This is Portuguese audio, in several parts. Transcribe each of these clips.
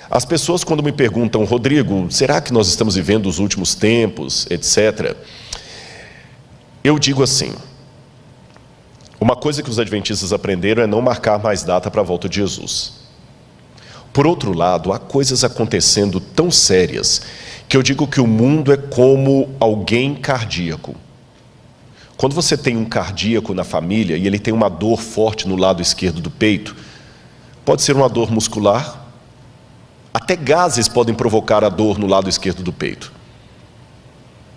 As pessoas, quando me perguntam, Rodrigo, será que nós estamos vivendo os últimos tempos, etc., eu digo assim, uma coisa que os adventistas aprenderam é não marcar mais data para a volta de Jesus. Por outro lado, há coisas acontecendo tão sérias que eu digo que o mundo é como alguém cardíaco. Quando você tem um cardíaco na família e ele tem uma dor forte no lado esquerdo do peito, pode ser uma dor muscular, até gases podem provocar a dor no lado esquerdo do peito.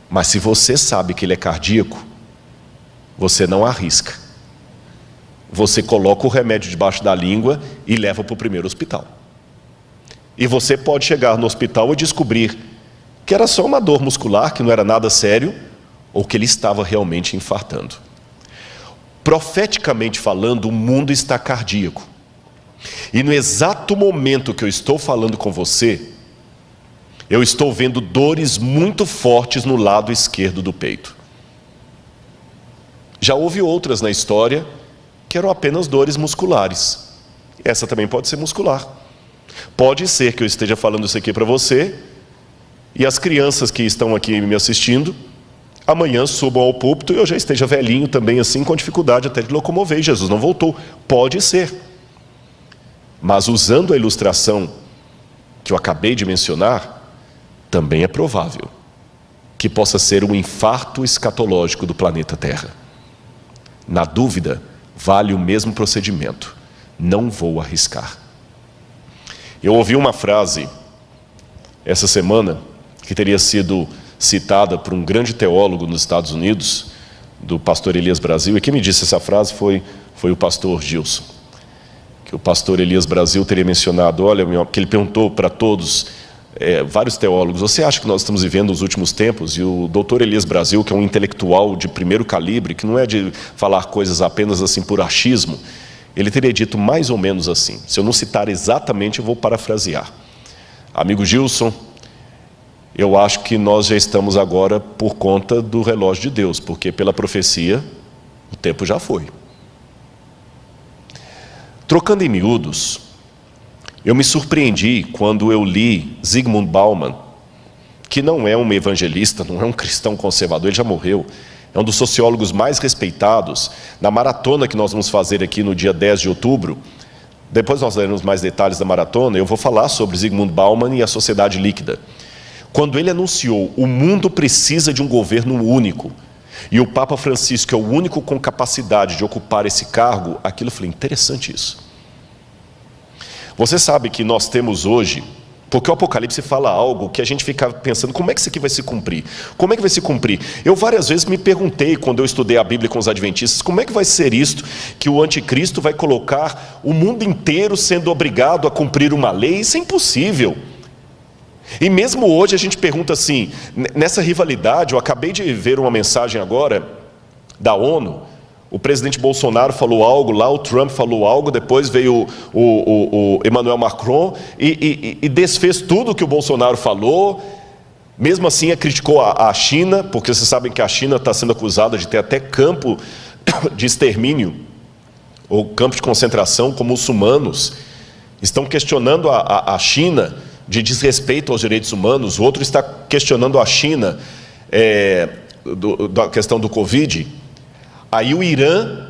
Mas se você sabe que ele é cardíaco, você não arrisca. Você coloca o remédio debaixo da língua e leva para o primeiro hospital. E você pode chegar no hospital e descobrir que era só uma dor muscular, que não era nada sério, ou que ele estava realmente infartando. Profeticamente falando, o mundo está cardíaco. E no exato momento que eu estou falando com você, eu estou vendo dores muito fortes no lado esquerdo do peito. Já houve outras na história que eram apenas dores musculares. Essa também pode ser muscular. Pode ser que eu esteja falando isso aqui para você e as crianças que estão aqui me assistindo amanhã subam ao púlpito e eu já esteja velhinho também assim, com dificuldade até de locomover, e Jesus não voltou. Pode ser. Mas usando a ilustração que eu acabei de mencionar, também é provável que possa ser um infarto escatológico do planeta Terra. Na dúvida, vale o mesmo procedimento. Não vou arriscar. Eu ouvi uma frase essa semana que teria sido citada por um grande teólogo nos Estados Unidos, do pastor Elias Brasil, e quem me disse essa frase foi o pastor Gilson. Que o pastor Elias Brasil teria mencionado, olha, que ele perguntou para todos, vários teólogos, você acha que nós estamos vivendo os últimos tempos? E o doutor Elias Brasil, que é um intelectual de primeiro calibre, que não é de falar coisas apenas assim por achismo, ele teria dito mais ou menos assim. Se eu não citar exatamente, eu vou parafrasear. Amigo Gilson, eu acho que nós já estamos agora por conta do relógio de Deus, porque pela profecia, o tempo já foi. Trocando em miúdos, eu me surpreendi quando eu li Zygmunt Bauman, que não é um evangelista, não é um cristão conservador, ele já morreu, é um dos sociólogos mais respeitados. Na maratona que nós vamos fazer aqui no dia 10 de outubro, depois nós daremos mais detalhes da maratona, eu vou falar sobre Zygmunt Bauman e a sociedade líquida. Quando ele anunciou, o mundo precisa de um governo único, e o Papa Francisco é o único com capacidade de ocupar esse cargo, aquilo eu falei, interessante isso. Você sabe que nós temos hoje, porque o Apocalipse fala algo que a gente fica pensando, como é que isso aqui vai se cumprir? Como é que vai se cumprir? Eu várias vezes me perguntei, quando eu estudei a Bíblia com os adventistas, como é que vai ser isto, que o anticristo vai colocar o mundo inteiro sendo obrigado a cumprir uma lei? Isso é impossível. E mesmo hoje a gente pergunta assim, nessa rivalidade, eu acabei de ver uma mensagem agora da ONU, o presidente Bolsonaro falou algo lá, o Trump falou algo, depois veio o Emmanuel Macron e desfez tudo o que o Bolsonaro falou, mesmo assim criticou a China, porque vocês sabem que a China está sendo acusada de ter até campo de extermínio, ou campo de concentração com muçulmanos, estão questionando a China de desrespeito aos direitos humanos, o outro está questionando a China da questão do Covid. Aí o Irã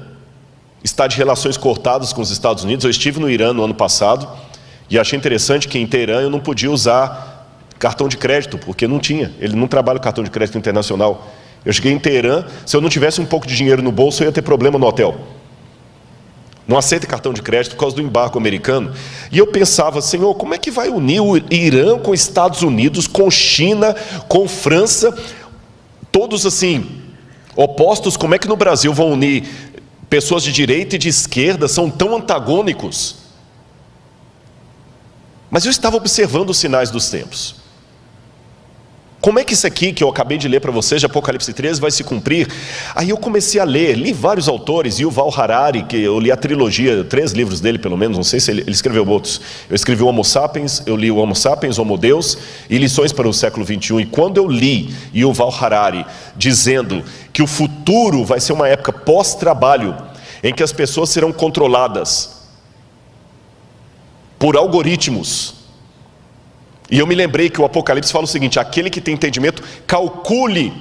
está de relações cortadas com os Estados Unidos. Eu estive no Irã no ano passado e achei interessante que em Teherã eu não podia usar cartão de crédito, porque não tinha, ele não trabalha com cartão de crédito internacional. Eu cheguei em Teherã, se eu não tivesse um pouco de dinheiro no bolso, eu ia ter problema no hotel. Não aceita cartão de crédito por causa do embargo americano. E eu pensava, Senhor, como é que vai unir o Irã com os Estados Unidos, com China, com França, todos assim, opostos? Como é que no Brasil vão unir pessoas de direita e de esquerda, são tão antagônicos? Mas eu estava observando os sinais dos tempos. Como é que isso aqui que eu acabei de ler para vocês, de Apocalipse 13, vai se cumprir? Aí eu comecei a ler, li vários autores, Yuval Harari, que eu li a trilogia, 3 livros dele pelo menos, não sei se ele escreveu outros. Eu escrevi o Homo Sapiens, eu li o Homo Sapiens, Homo Deus e Lições para o Século XXI. E quando eu li Yuval Harari dizendo que o futuro vai ser uma época pós-trabalho, em que as pessoas serão controladas por algoritmos, E eu me lembrei que o Apocalipse fala o seguinte: aquele que tem entendimento, calcule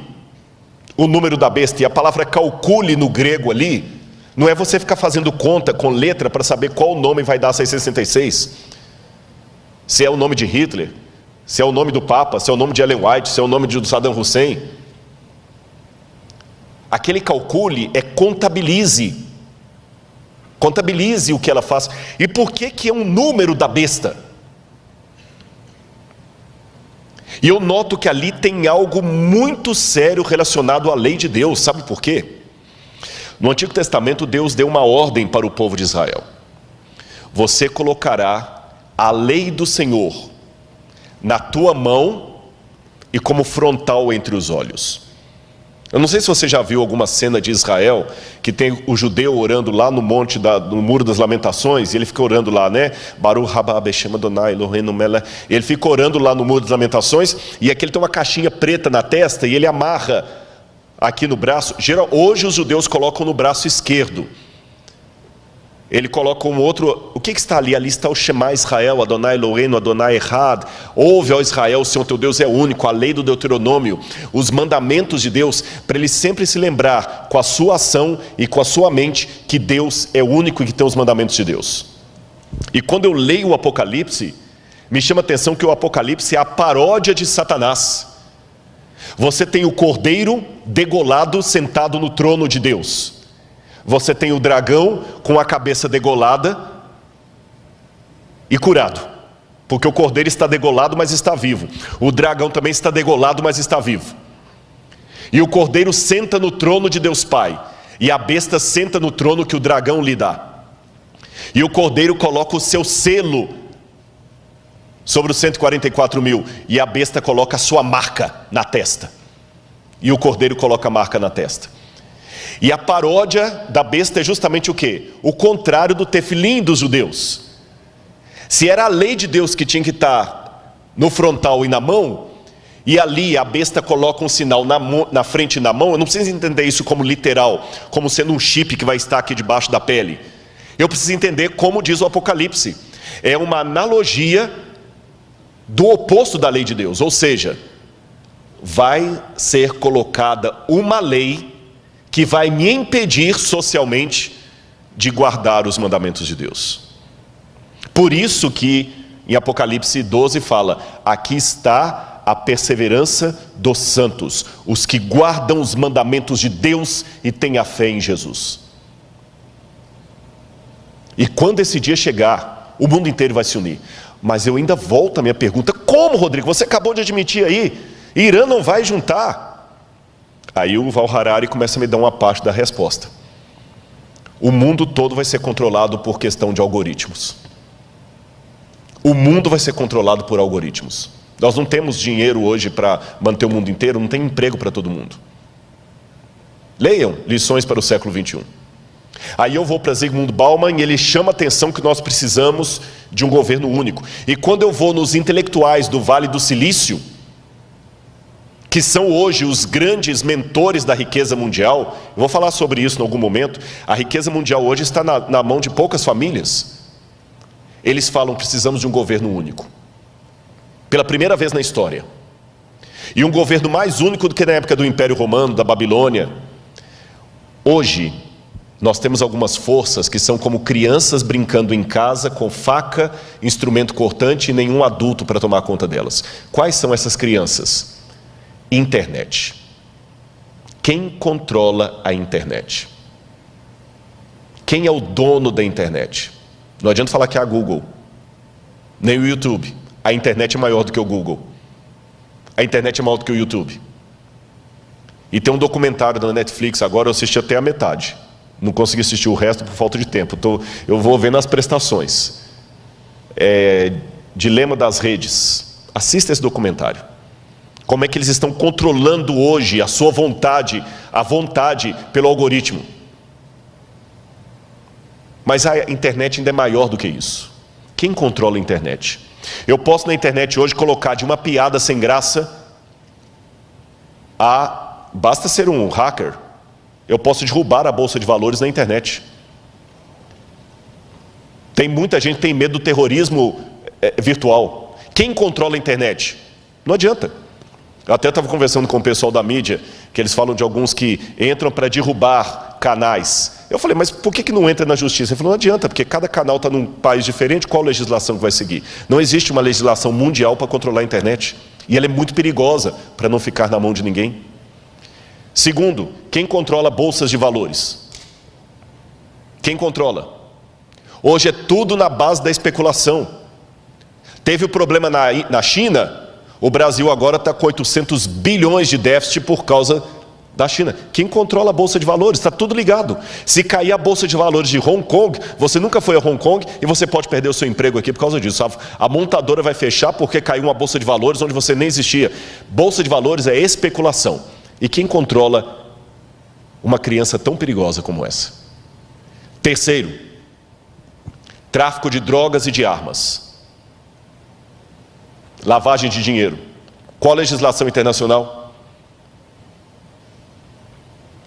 o número da besta. E a palavra calcule no grego ali, não é você ficar fazendo conta com letra para saber qual nome vai dar 666. Se é o nome de Hitler, se é o nome do Papa, se é o nome de Ellen White, se é o nome de Saddam Hussein. Aquele calcule é contabilize. Contabilize o que ela faz. E por que é um número da besta? E eu noto que ali tem algo muito sério relacionado à lei de Deus. Sabe por quê? No Antigo Testamento, Deus deu uma ordem para o povo de Israel: você colocará a lei do Senhor na tua mão e como frontal entre os olhos. Eu não sei se você já viu alguma cena de Israel, que tem o judeu orando lá no monte, no Muro das Lamentações, e ele fica orando lá, né? Baruch haba Beshem Adonai Eloheinu melech. Ele fica orando lá no Muro das Lamentações, e aqui ele tem uma caixinha preta na testa, e ele amarra aqui no braço. Hoje os judeus colocam no braço esquerdo. Ele coloca um outro. O que está ali? Ali está o Shema Israel, Adonai Eloheinu, Adonai Echad. Ouve, ó Israel, o Senhor teu Deus é único. A lei do Deuteronômio, os mandamentos de Deus, para ele sempre se lembrar com a sua ação e com a sua mente que Deus é único e que tem os mandamentos de Deus. E quando eu leio o Apocalipse, me chama a atenção que o Apocalipse é a paródia de Satanás. Você tem o cordeiro degolado sentado no trono de Deus. Você tem o dragão com a cabeça degolada e curado, porque o cordeiro está degolado, mas está vivo. O dragão também está degolado, mas está vivo. E o cordeiro senta no trono de Deus Pai, e a besta senta no trono que o dragão lhe dá. E o cordeiro coloca o seu selo sobre os 144 mil, e a besta coloca a sua marca na testa. E o cordeiro coloca a marca na testa. E a paródia da besta é justamente o quê? O contrário do tefilim dos judeus. Se era a lei de Deus que tinha que estar no frontal e na mão, e ali a besta coloca um sinal na frente e na mão, eu não preciso entender isso como literal, como sendo um chip que vai estar aqui debaixo da pele. Eu preciso entender como diz o Apocalipse. É uma analogia do oposto da lei de Deus, ou seja, vai ser colocada uma lei que vai me impedir socialmente de guardar os mandamentos de Deus. Por isso que em Apocalipse 12 fala: aqui está a perseverança dos santos, os que guardam os mandamentos de Deus e têm a fé em Jesus. E quando esse dia chegar, o mundo inteiro vai se unir. Mas eu ainda volto à minha pergunta: como, Rodrigo? Você acabou de admitir aí, Irã não vai juntar. Aí o Val Harari começa a me dar uma parte da resposta. O mundo todo vai ser controlado por questão de algoritmos. O mundo vai ser controlado por algoritmos. Nós não temos dinheiro hoje para manter o mundo inteiro, não tem emprego para todo mundo. Leiam Lições para o século 21. Aí eu vou para Zygmunt Bauman e ele chama a atenção que nós precisamos de um governo único. E quando eu vou nos intelectuais do Vale do Silício, que são hoje os grandes mentores da riqueza mundial, eu vou falar sobre isso em algum momento. A riqueza mundial hoje está na mão de poucas famílias. Eles falam: precisamos de um governo único, pela primeira vez na história, e um governo mais único do que na época do Império Romano, da Babilônia. Hoje nós temos algumas forças que são como crianças brincando em casa com faca, instrumento cortante e nenhum adulto para tomar conta delas. Quais são essas crianças? Internet. Quem controla a internet? Quem é o dono da internet? Não adianta falar que é a Google, nem o YouTube. A internet é maior do que o Google. A internet é maior do que o YouTube. E tem um documentário da Netflix, agora eu assisti até a metade. Não consegui assistir o resto por falta de tempo. Eu vou vendo as prestações. Dilema das redes. Assista esse documentário. Como é que eles estão controlando hoje a sua vontade, a vontade pelo algoritmo. Mas a internet ainda é maior do que isso. Quem controla a internet? Eu posso na internet hoje colocar de uma piada sem graça basta ser um hacker, eu posso derrubar a bolsa de valores na internet. Tem muita gente que tem medo do terrorismo virtual. Quem controla a internet? Não adianta. Eu até estava conversando com o pessoal da mídia, que eles falam de alguns que entram para derrubar canais. Eu falei, mas por que não entra na justiça? Ele falou, não adianta, porque cada canal está num país diferente, qual legislação que vai seguir? Não existe uma legislação mundial para controlar a internet. E ela é muito perigosa para não ficar na mão de ninguém. Segundo, quem controla bolsas de valores? Quem controla? Hoje é tudo na base da especulação. Teve o problema na China, o Brasil agora está com 800 bilhões de déficit por causa da China. Quem controla a Bolsa de Valores? Está tudo ligado. Se cair a Bolsa de Valores de Hong Kong, você nunca foi a Hong Kong e você pode perder o seu emprego aqui por causa disso. A montadora vai fechar porque caiu uma Bolsa de Valores onde você nem existia. Bolsa de Valores é especulação. E quem controla uma criança tão perigosa como essa? Terceiro, tráfico de drogas e de armas. Lavagem de dinheiro. Qual a legislação internacional?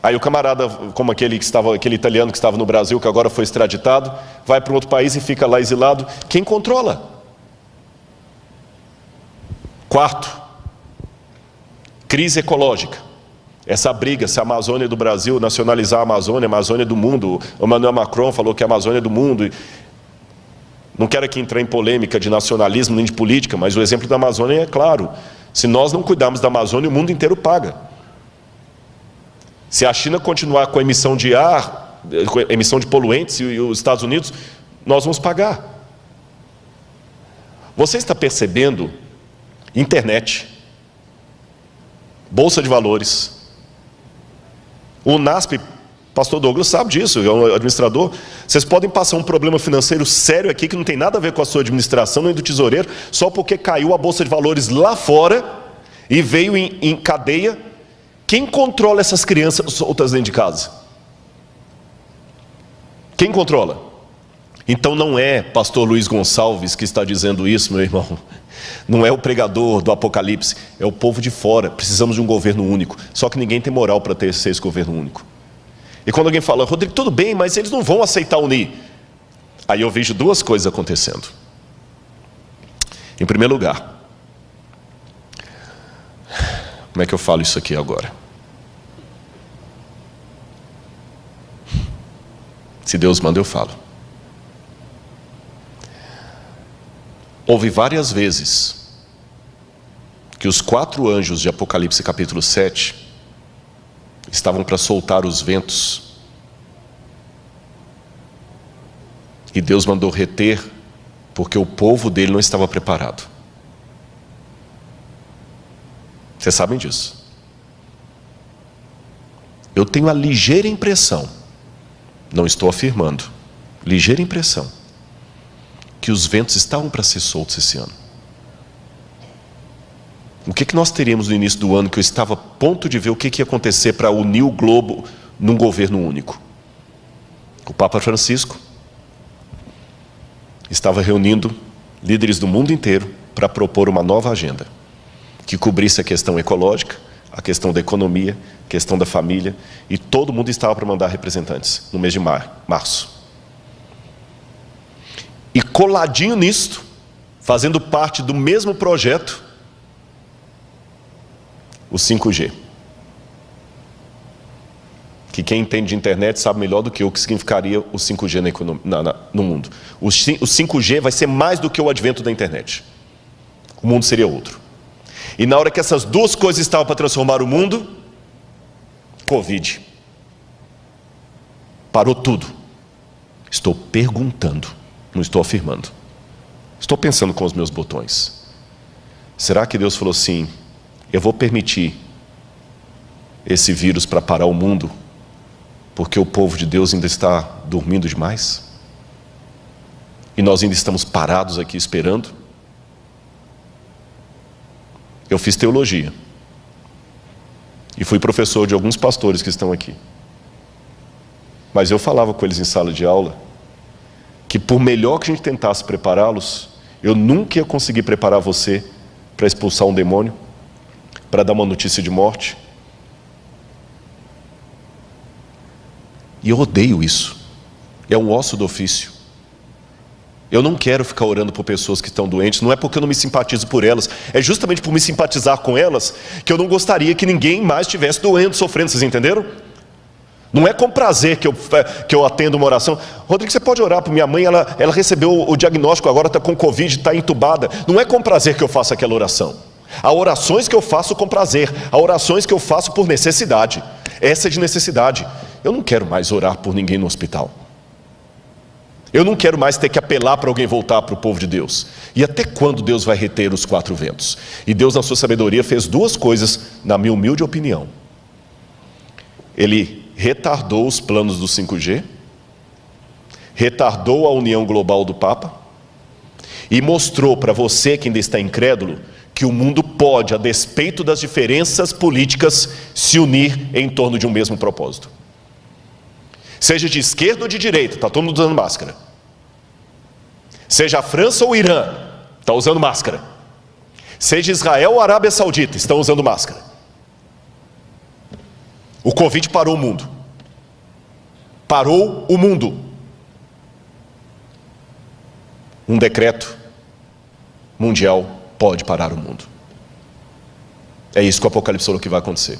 Aí o camarada, como aquele italiano que estava no Brasil, que agora foi extraditado, vai para um outro país e fica lá exilado. Quem controla? Quarto, crise ecológica. Essa briga, se a Amazônia do Brasil nacionalizar a Amazônia do mundo. O Emmanuel Macron falou que a Amazônia é do mundo. Não quero aqui entrar em polêmica de nacionalismo nem de política, mas o exemplo da Amazônia é claro. Se nós não cuidarmos da Amazônia, o mundo inteiro paga. Se a China continuar com a emissão de ar, com a emissão de poluentes e os Estados Unidos, nós vamos pagar. Você está percebendo? Internet, Bolsa de Valores, o NASP, pastor Douglas sabe disso, é um administrador. Vocês podem passar um problema financeiro sério aqui que não tem nada a ver com a sua administração nem do tesoureiro, só porque caiu a Bolsa de Valores lá fora e veio em cadeia. Quem controla essas crianças soltas dentro de casa? Quem controla? Então não é pastor Luiz Gonçalves que está dizendo isso, meu irmão. Não é o pregador do Apocalipse, é o povo de fora. Precisamos de um governo único. Só que ninguém tem moral para ter esse governo único. E quando alguém fala, Rodrigo, tudo bem, mas eles não vão aceitar unir. Aí eu vejo duas coisas acontecendo. Em primeiro lugar, como é que eu falo isso aqui agora? Se Deus manda, eu falo. Houve várias vezes que os 4 anjos de Apocalipse capítulo 7 estavam para soltar os ventos. E Deus mandou reter, porque o povo dele não estava preparado. Vocês sabem disso. Eu tenho a ligeira impressão, não estou afirmando, ligeira impressão, que os ventos estavam para ser soltos esse ano. O que nós teríamos no início do ano, que eu estava a ponto de ver o que ia acontecer para unir o globo num governo único? O Papa Francisco estava reunindo líderes do mundo inteiro para propor uma nova agenda, que cobrisse a questão ecológica, a questão da economia, a questão da família, e todo mundo estava para mandar representantes no mês de março. E coladinho nisto, fazendo parte do mesmo projeto, o 5G. Que quem entende de internet sabe melhor do que eu o que significaria o 5G no mundo. O 5G vai ser mais do que o advento da internet. O mundo seria outro. E na hora que essas duas coisas estavam para transformar o mundo, Covid. Parou tudo. Estou perguntando, não estou afirmando. Estou pensando com os meus botões. Será que Deus falou assim, eu vou permitir esse vírus para parar o mundo, porque o povo de Deus ainda está dormindo demais? E nós ainda estamos parados aqui esperando? Eu fiz teologia. E fui professor de alguns pastores que estão aqui. Mas eu falava com eles em sala de aula, que por melhor que a gente tentasse prepará-los, eu nunca ia conseguir preparar você para expulsar um demônio, para dar uma notícia de morte. E eu odeio isso. É um osso do ofício. Eu não quero ficar orando por pessoas que estão doentes, não é porque eu não me simpatizo por elas, é justamente por me simpatizar com elas que eu não gostaria que ninguém mais estivesse doendo, sofrendo, vocês entenderam? Não é com prazer que eu atendo uma oração. Rodrigo, você pode orar por minha mãe, ela recebeu o diagnóstico, agora está com Covid, está entubada. Não é com prazer que eu faço aquela oração. Há orações que eu faço com prazer, há orações que eu faço por necessidade. Essa é de necessidade. Eu não quero mais orar por ninguém no hospital. Eu não quero mais ter que apelar para alguém voltar para o povo de Deus. E até quando Deus vai reter os 4 ventos? E Deus, na sua sabedoria, fez 2 coisas, na minha humilde opinião. Ele retardou os planos do 5G, retardou a união global do Papa e mostrou para você que ainda está incrédulo que o mundo pode, a despeito das diferenças políticas, se unir em torno de um mesmo propósito. Seja de esquerda ou de direita, está todo mundo usando máscara. Seja a França ou o Irã, está usando máscara. Seja Israel ou a Arábia Saudita, estão usando máscara. O Covid parou o mundo. Parou o mundo. Um decreto mundial pode parar o mundo. É isso que o Apocalipse falou que vai acontecer.